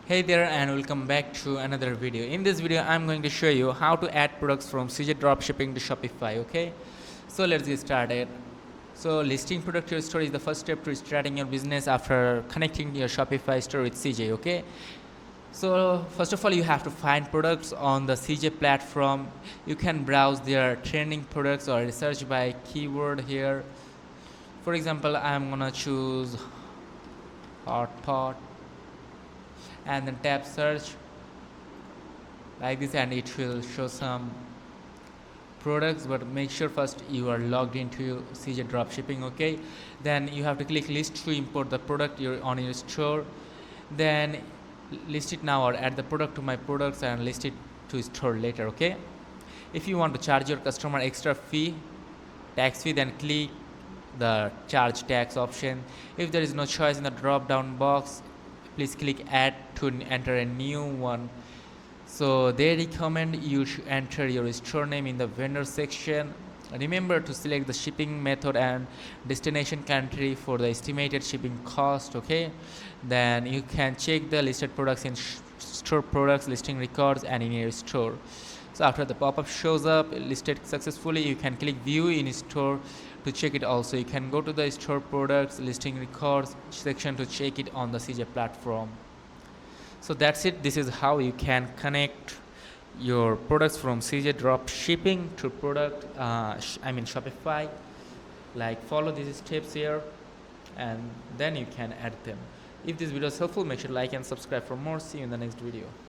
Hey there and welcome back to another video. In this video I'm going to show you how to add products from CJ Dropshipping to Shopify, okay? So let's get started. So listing product to your store is the first step to starting your business after connecting your Shopify store with CJ, okay? So first of all you have to find products on the CJ platform. You can browse their trending products or research by keyword here. For example, I'm gonna choose hot pot and then tap search like this and it will show some products, but make sure first you are logged into CJ Dropshipping, okay? Then you have to click list to import the product on your store, then list it now or add the product to my products and list it to store later, okay? If you want to charge your customer extra fee, tax fee, then click the charge tax option. If there is no choice in the drop down box, please click add to enter a new one. So they recommend you to enter your store name in the vendor section. Remember to select the shipping method and destination country for the estimated shipping cost, okay? Then you can check the listed products in store products listing records and in your store. So after the pop-up shows up listed successfully, you can click view in store to check it also. You can go to the store products listing records section to check it on the CJ platform. So that's it. This is how you can connect your products from CJ Dropshipping to Shopify. Like follow these steps here and then you can add them. If this video is helpful, make sure to like and subscribe for more. See you in the next video.